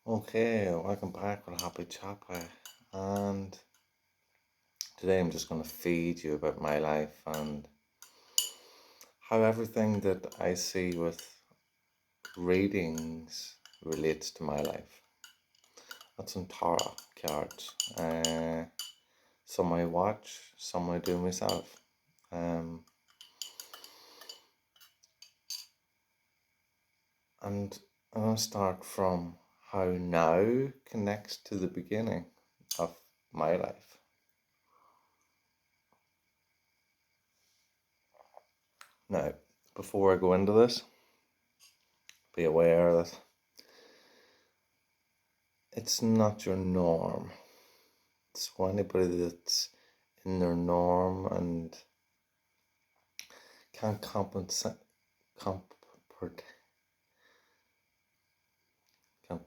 Okay, welcome back with Happy Chopper. And today I'm just going to feed you about my life and how everything that I see with readings relates to my life. That's some tarot cards. Some I watch, some I do myself. Um, and I'm going to start from how now connects to the beginning of my life. Now, before I go into this, be aware that it's not your norm. So anybody that's in their norm and can't compensate, can't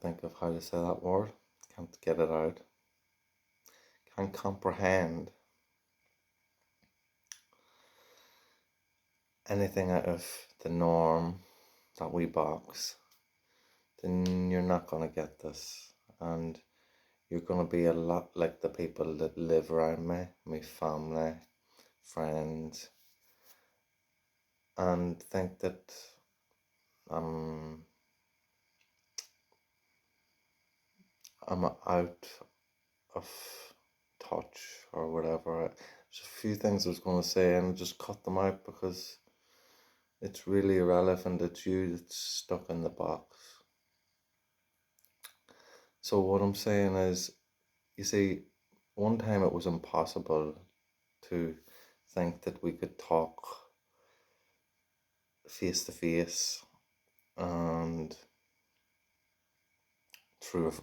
think of how to say that word, can't get it out, can't comprehend anything out of the norm, that wee box, then you're not going to get this. And you're going to be a lot like the people that live around me, my family, friends, and think that I'm out of touch or whatever. There's a few things I was going to say and I just cut them out because it's really irrelevant. It's you that's stuck in the box. So what I'm saying is, you see, one time it was impossible to think that we could talk face to face and through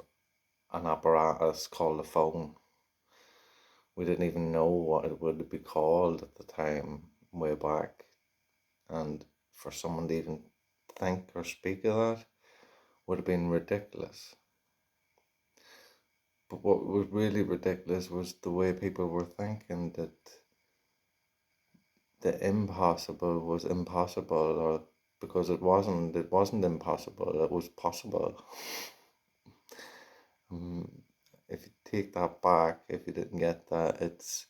an apparatus called a phone. We didn't even know what it would be called at the time, way back. And for someone to even think or speak of that would have been ridiculous. But what was really ridiculous was the way people were thinking that the impossible was impossible, or because it wasn't impossible, it was possible. If you take that back, if you didn't get that, it's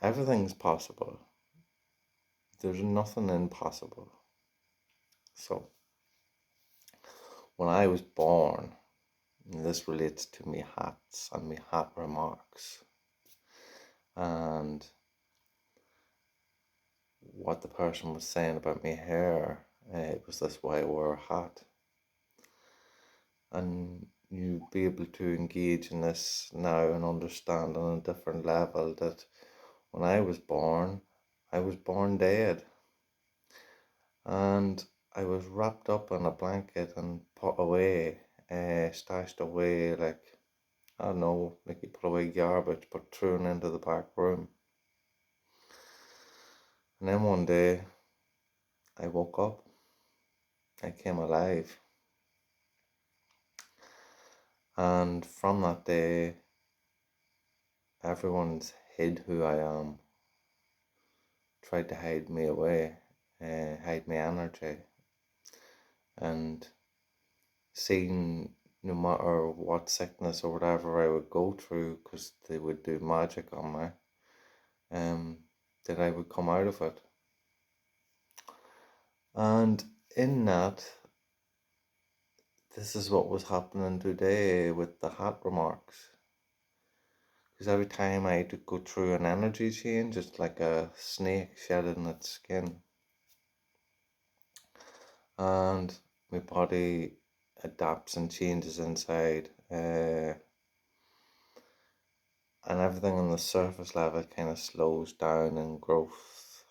everything's possible. There's nothing impossible. So when I was born, and this relates to me hats and me hat remarks, and what the person was saying about me hair. It was this why I wore a hat. And you be able to engage in this now and understand on a different level that when I was born dead. And I was wrapped up in a blanket and put away, stashed away like, I don't know, like you put away garbage but thrown into the back room. And then one day I woke up, I came alive. And from that day, everyone's hid who I am, tried to hide me away, hide my energy, and seeing no matter what sickness or whatever I would go through, because they would do magic on me, that I would come out of it. And in that, this is what was happening today with the hat remarks. Because every time I had to go through an energy change, it's like a snake shedding its skin. And my body adapts and changes inside. And everything on the surface level kind of slows down in growth,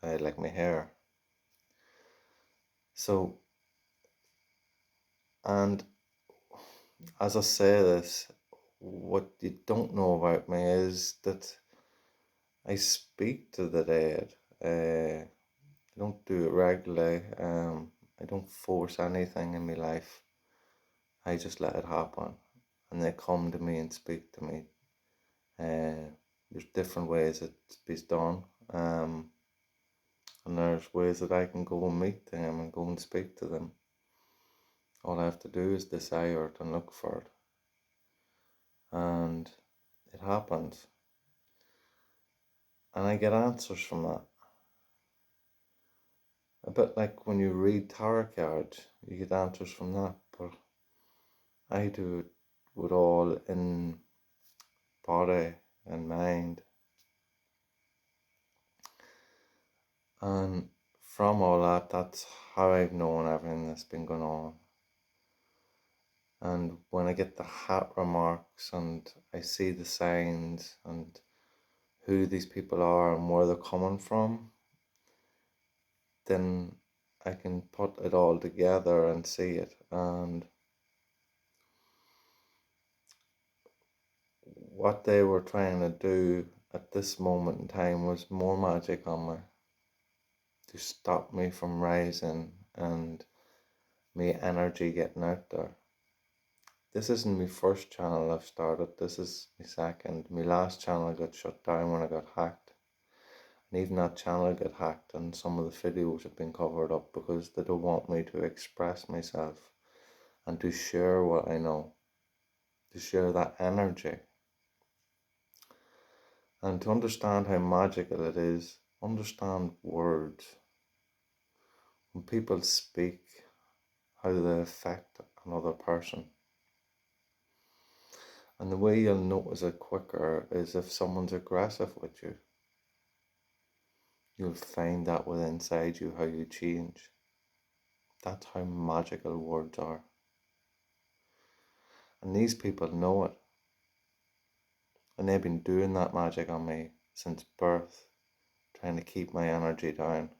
like my hair. So, and as I say this, what you don't know about me is that I speak to the dead. I don't do it regularly. I don't force anything in my life. I just let it happen, and they come to me and speak to me. There's different ways it's done, and there's ways that I can go and meet them and go and speak to them. All I have to do is desire it and look for it. And it happens. And I get answers from that. A bit like when you read tarot cards, you get answers from that. But I do it with all in body and mind. And from all that, that's how I've known everything that's been going on. And when I get the hat remarks and I see the signs and who these people are and where they're coming from, then I can put it all together and see it. And what they were trying to do at this moment in time was more magic on me to stop me from rising and me energy getting out there. This isn't my first channel I've started, this is my second. My last channel got shut down when I got hacked. And even that channel got hacked and some of the videos have been covered up because they don't want me to express myself and to share what I know, to share that energy. And to understand how magical it is, understand words. When people speak, how they affect another person. And the way you'll notice it quicker is if someone's aggressive with you. You'll find that within inside you how you change. That's how magical words are. And these people know it. And they've been doing that magic on me since birth, trying to keep my energy down.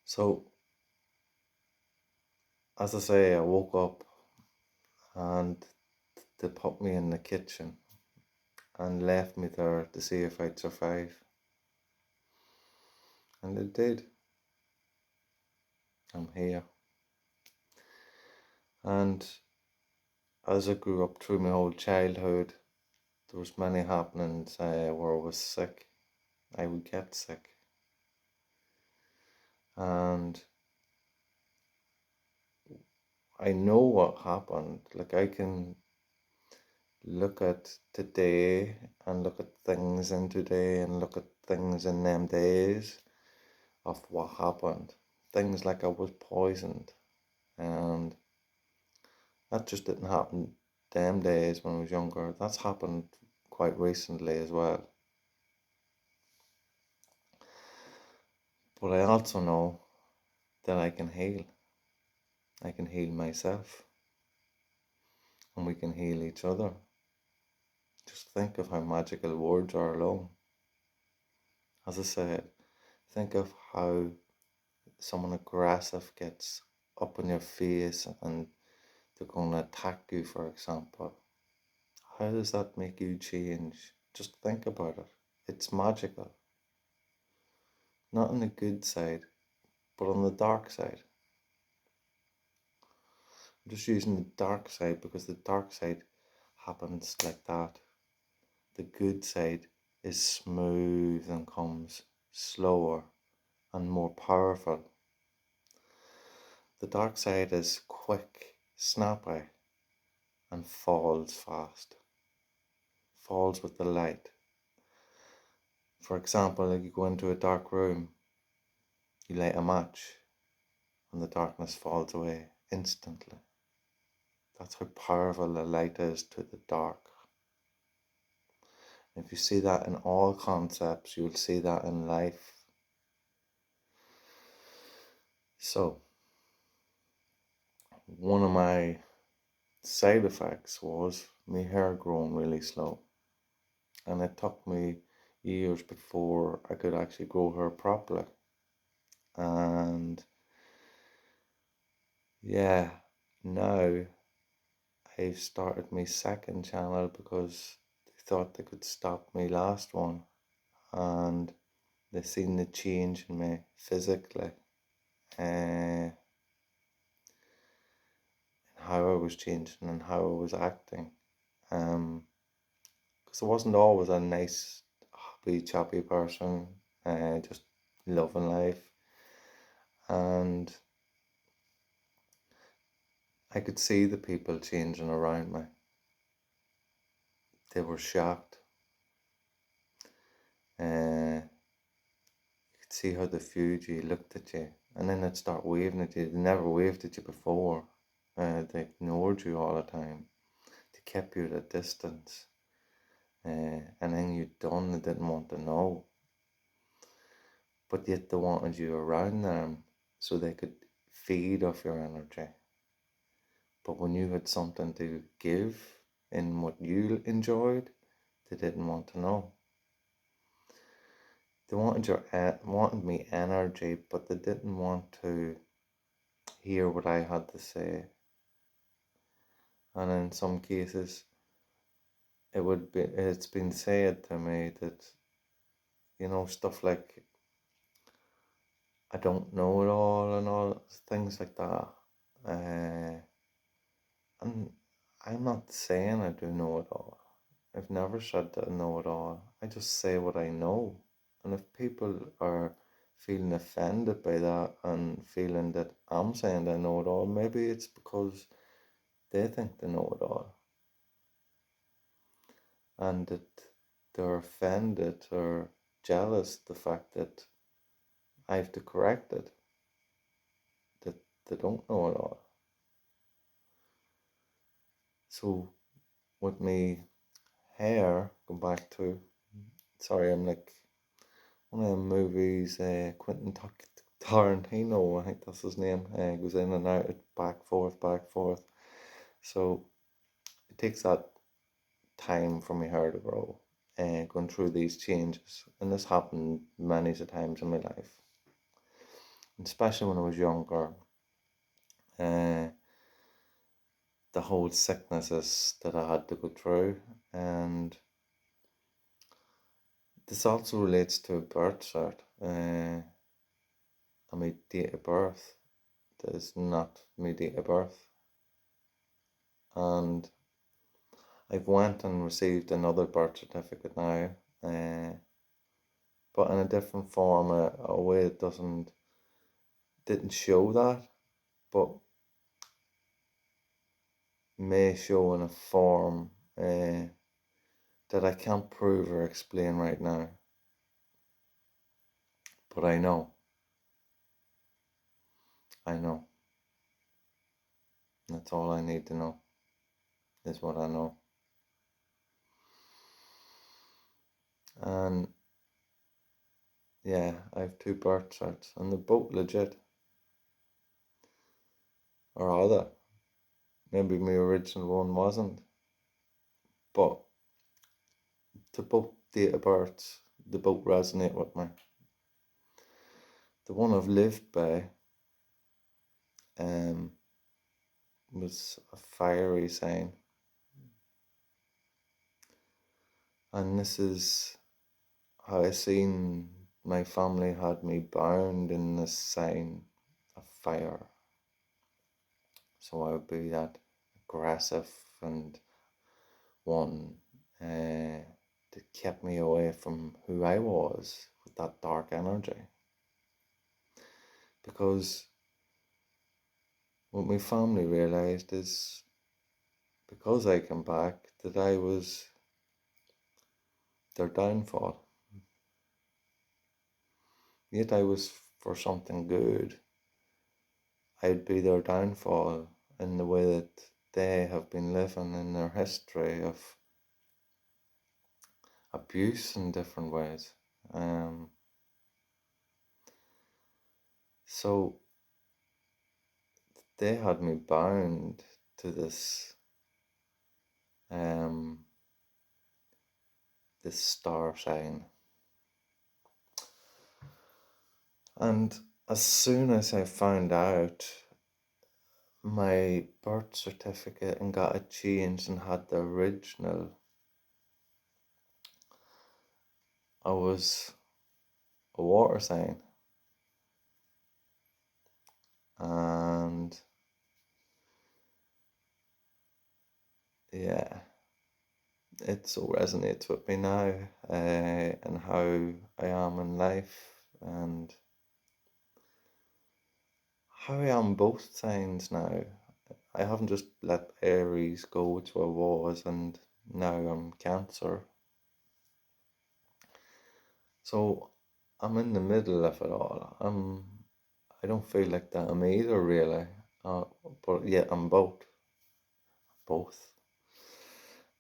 So, as I say, I woke up and they put me in the kitchen and left me there to see if I'd survive. And it did. I'm here. And as I grew up through my whole childhood, there was many happenings where I was sick. I would get sick. And I know what happened. Like I can look at today and look at things in today and look at things in them days of what happened. Things like I was poisoned, and that just didn't happen them days when I was younger. That's happened quite recently as well. But I also know that I can heal. I can heal myself. And we can heal each other. Just think of how magical words are alone. As I said, think of how someone aggressive gets up in your face and they're going to attack you, for example. How does that make you change? Just think about it. It's magical. Not on the good side, but on the dark side. I'm just using the dark side because the dark side happens like that. The good side is smooth and comes slower and more powerful. The dark side is quick, snappy, and falls fast. Falls with the light. For example, like you go into a dark room, you light a match, and the darkness falls away instantly. That's how powerful the light is to the dark. If you see that in all concepts, you'll see that in life. So, one of my side effects was my hair growing really slow. And it took me years before I could actually grow hair properly. And yeah, now I've started my second channel because they thought they could stop my last one. And they seen the change in me physically. And how I was changing and how I was acting. Because I wasn't always a nice, happy, choppy person, just loving life. And I could see the people changing around me. They were shocked. You could see how the Fuji looked at you, and then they'd start waving at you. They never waved at you before. They ignored you all the time. They kept you at a distance. And then you'd done, they didn't want to know. But yet they wanted you around them so they could feed off your energy. But when you had something to give in what you enjoyed, they didn't want to know. They wanted me energy, but they didn't want to hear what I had to say. And in some cases, it's been said to me that, stuff like, I don't know it all and all things like that. And I'm not saying I do know it all. I've never said that I know it all. I just say what I know. And if people are feeling offended by that and feeling that I'm saying I know it all, maybe it's because they think they know it all. And that they're offended or jealous the fact that I have to correct it, that they don't know it all. So with me hair, go back to, sorry, I'm like one of them movies, Quentin Tarantino, I think that's his name, goes in and out, back, forth. So it takes that time for my hair to grow and going through these changes. And this happened many times in my life, and especially when I was younger. The whole sicknesses that I had to go through, and this also relates to a birth cert. And my date of birth that is not my date of birth. And I've went and received another birth certificate now, but in a different form, a way it didn't show that, but may show in a form that I can't prove or explain right now. But I know. That's all I need to know, is what I know. And yeah, I have 2 birth certs, and they're both legit. Or are they? Maybe my original one wasn't. But the both date of births, they both resonate with me. The one I've lived by was a fiery sign. And this is how I seen my family had me bound in this sign of fire. So I would be that aggressive and one that kept me away from who I was with that dark energy. Because what my family realised is, because I came back, that I was their downfall. Yet I was for something good. I'd be their downfall in the way that they have been living in their history of abuse in different ways. So they had me bound to this this star sign. And as soon as I found out my birth certificate and got it changed and had the original, I was a water sign. And yeah, it so resonates with me now, and how I am in life, and how I am both signs now. I haven't just let Aries go, which I was, and now I'm Cancer. So I'm in the middle of it all. I don't feel like that I'm either really, uh, but yeah, I'm both.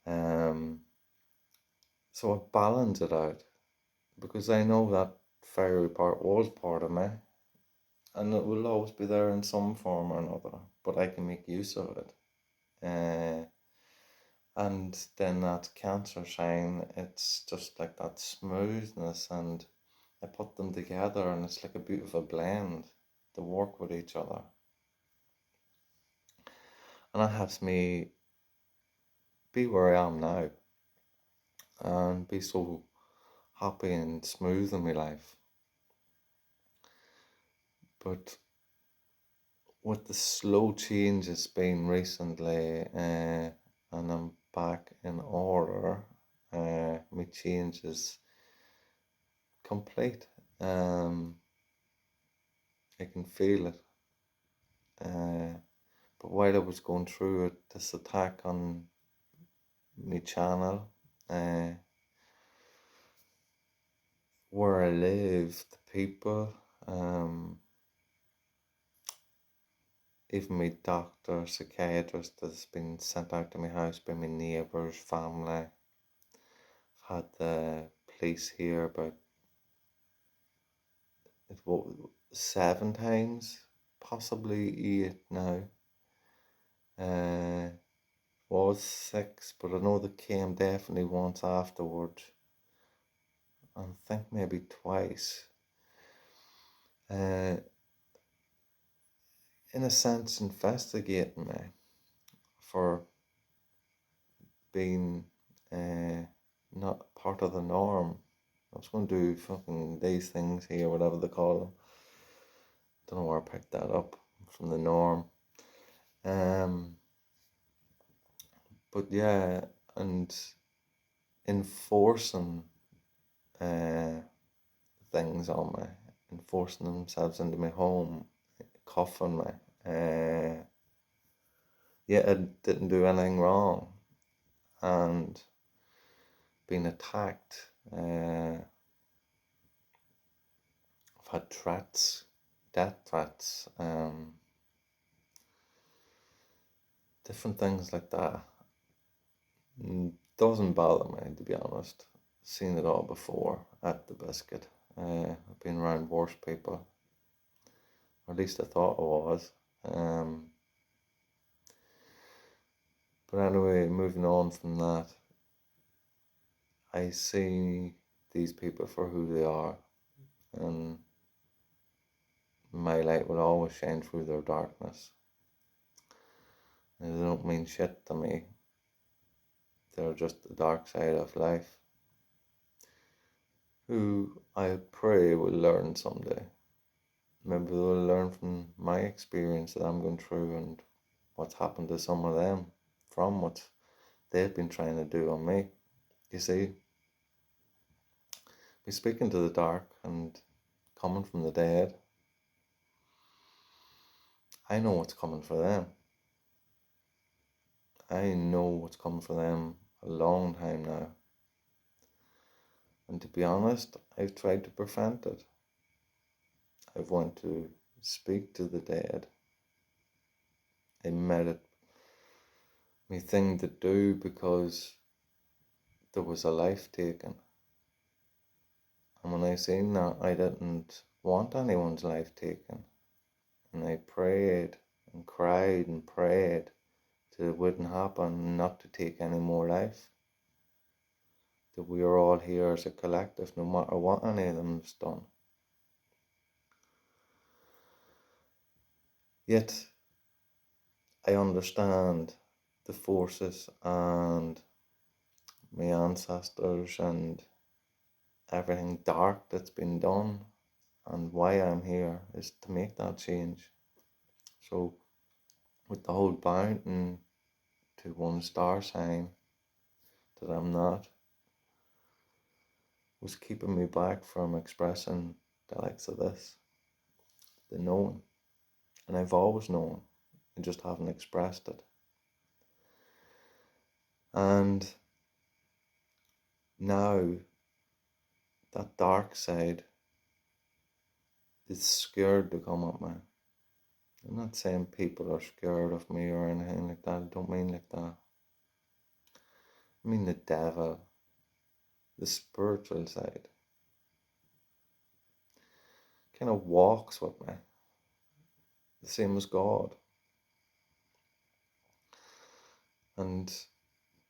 Um, so I balance it out because I know that fiery part was part of me, and it will always be there in some form or another. But I can make use of it. And then that Cancer sign, it's just like that smoothness, and I put them together, and it's like a beautiful blend to work with each other. And that helps me be where I am now and be so happy and smooth in my life. But with the slow change it's been recently, and I'm back in order, my change is complete. I can feel it. But while I was going through it, this attack on my channel, where I live, the people, even my doctor, psychiatrist has been sent out to my house by my neighbours, family. I've had the police here about 7 times, possibly 8 now. Was 6, but I know they came definitely once afterwards. I think maybe twice. In a sense, investigating me for being not part of the norm. I was going to do fucking these things here, whatever they call them. Don't know where I picked that up from the norm. But yeah, and enforcing things on me, enforcing themselves into my home, cuffing me. Yeah, I didn't do anything wrong, and being attacked. I've had threats, death threats, different things like that. Doesn't bother me, to be honest. Seen it all before at the biscuit. I've been around worse people, or at least I thought I was. But anyway, moving on from that, I see these people for who they are, and my light will always shine through their darkness. And they don't mean shit to me. They're just the dark side of life, who I pray will learn someday. Maybe they'll learn from my experience that I'm going through and what's happened to some of them from what they've been trying to do on me. You see, be speaking to the dark and coming from the dead. I know what's coming for them. I know what's coming for them a long time now. And to be honest, I've tried to prevent it. I've wanted to speak to the dead. I made it my thing to do because there was a life taken. And when I seen that, I didn't want anyone's life taken. And I prayed and cried and prayed till it wouldn't happen, not to take any more life. That we are all here as a collective, no matter what any of them's done. Yet, I understand the forces and my ancestors and everything dark that's been done, and why I'm here is to make that change. So with the whole bouncing to one star sign that I'm not was keeping me back from expressing the likes of this, the knowing. And I've always known, I just haven't expressed it. And now that dark side is scared to come at me. I'm not saying people are scared of me or anything like that. I don't mean like that. I mean the devil, the spiritual side, kind of walks with me, the same as God. And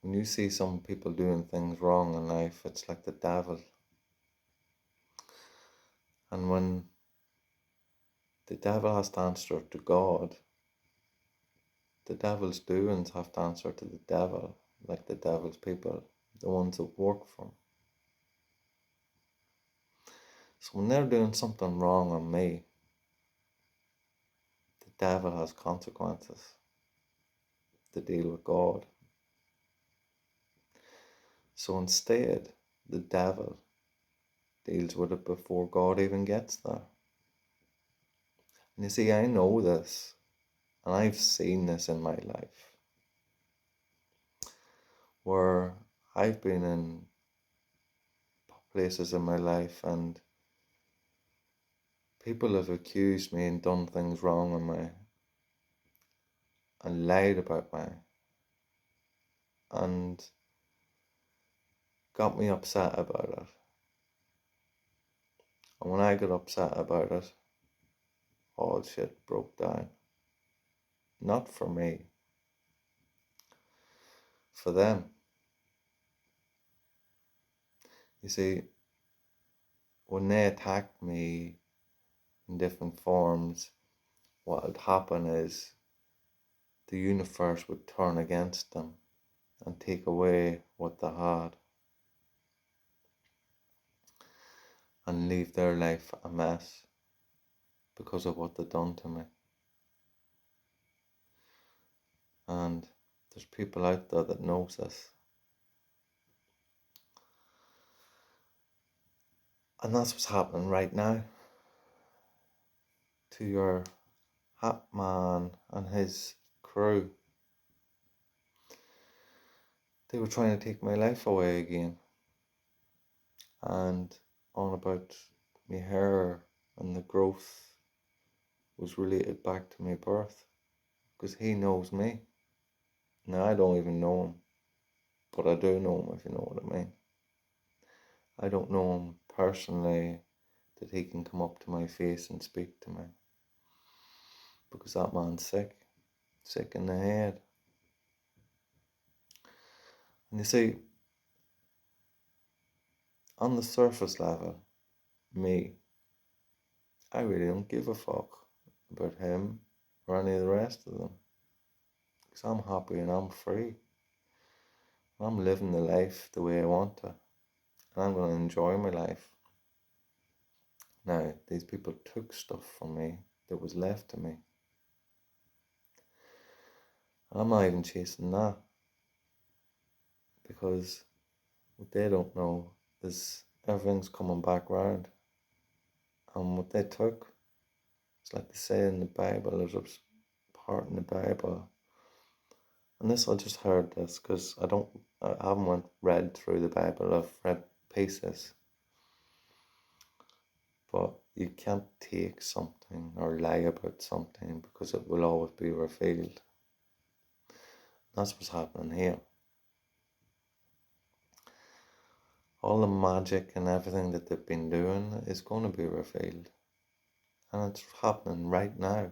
when you see some people doing things wrong in life, it's like the devil. And when the devil has to answer to God, the devil's doings have to answer to the devil, like the devil's people, the ones that work for him. So when they're doing something wrong on me, the devil has consequences to deal with God. So instead, the devil deals with it before God even gets there. And you see, I know this, and I've seen this in my life, where I've been in places in my life and people have accused me and done things wrong on me and lied about me and got me upset about it. And when I got upset about it, all shit broke down. Not for me, for them. You see, when they attacked me in different forms, what would happen is the universe would turn against them and take away what they had and leave their life a mess because of what they've done to me. And there's people out there that knows this. And that's what's happening right now to your Hat Man and his crew. They were trying to take my life away again. And on about my hair and the growth was related back to my birth. Because he knows me. Now I don't even know him. But I do know him, if you know what I mean. I don't know him personally that he can come up to my face and speak to me. Because that man's sick in the head. And you see, on the surface level, me, I really don't give a fuck about him or any of the rest of them. Because I'm happy and I'm free. I'm living the life the way I want to. And I'm going to enjoy my life. Now, these people took stuff from me that was left to me. And I'm not even chasing that. Because what they don't know is everything's coming back round. And what they took, it's like they say in the Bible, there's a part in the Bible. And this, I just heard this because I haven't read through the Bible, I've read pieces. But you can't take something or lie about something because it will always be revealed. That's what's happening here. All the magic and everything that they've been doing is going to be revealed. And it's happening right now.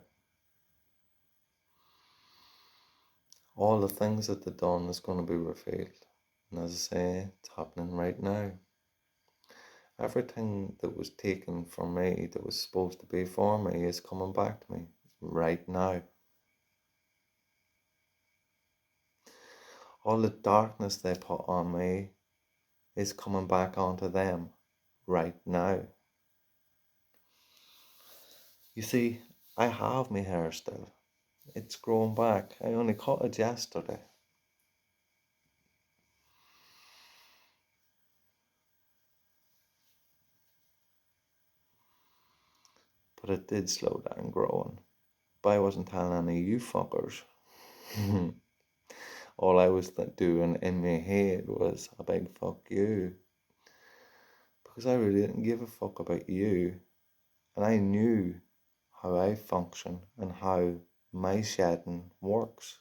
All the things that they've done is going to be revealed. And as I say, it's happening right now. Everything that was taken from me, that was supposed to be for me, is coming back to me right now. All the darkness they put on me is coming back onto them right now. You see, I have my hair still. It's grown back. I only cut it yesterday. But it did slow down growing. but I wasn't telling any of you fuckers. All I was doing in my head was a big fuck you. Because I really didn't give a fuck about you. And I knew how I function and how my shedding works.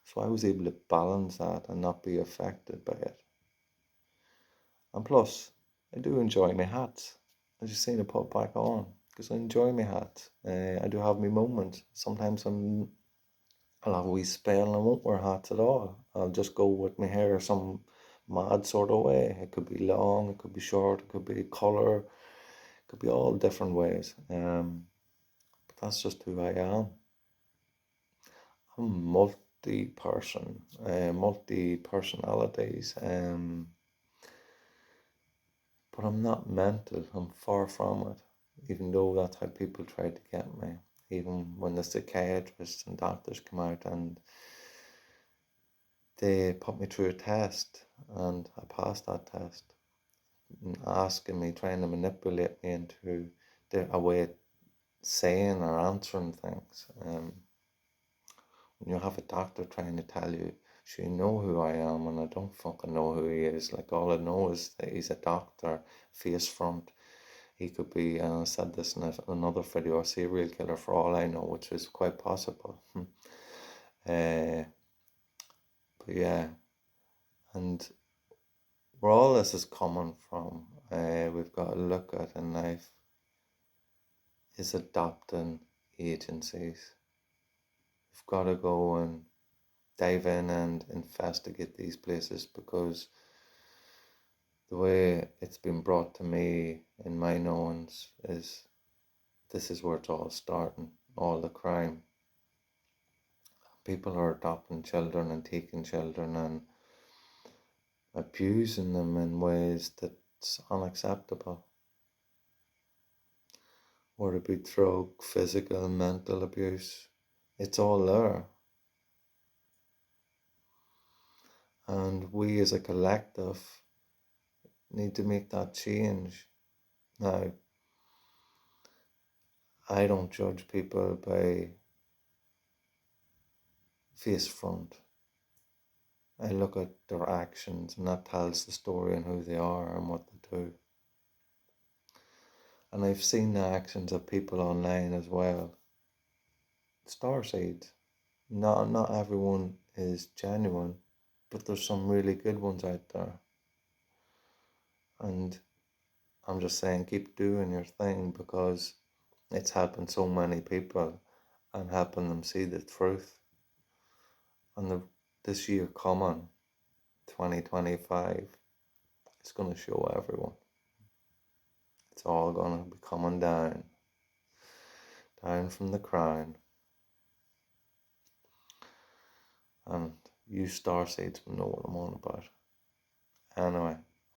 So I was able to balance that and not be affected by it. And plus, I do enjoy my hats. I just need to put it back on because I enjoy my hats. I do have my moments. Sometimes I'll have a wee spell and I won't wear hats at all. I'll just go with my hair some mad sort of way. It could be long, it could be short, it could be colour, it could be all different ways. But that's just who I am. I'm multi-person, multi-personalities, but I'm not mental. I'm far from it, even though that's how people try to get me. Even when the psychiatrists and doctors come out and they put me through a test and I passed that test, asking me, trying to manipulate me into a way of saying or answering things. When you have a doctor trying to tell you, you know who I am, and I don't fucking know who he is. Like, all I know is that he's a doctor, face front. He could be, and I said this in another video, a serial killer for all I know, which is quite possible. But yeah, and where all this is coming from, we've got to look at in life is adopting agencies. We've got to go and dive in and investigate these places, because the way it's been brought to me in my knowings is this is where it's all starting, all the crime. People are adopting children and taking children and abusing them in ways that's unacceptable. Whether it be drug, physical, mental abuse, it's all there. And we as a collective need to make that change. Now, I don't judge people by face front. I look at their actions, and that tells the story on who they are and what they do. And I've seen the actions of people online as well. Starseeds. Not everyone is genuine, but there's some really good ones out there. And I'm just saying, keep doing your thing, because it's helping so many people and helping them see the truth. And this year coming, 2025, it's going to show everyone. It's all going to be coming down from the crown. And you starseeds will know what I'm on about. Anyway,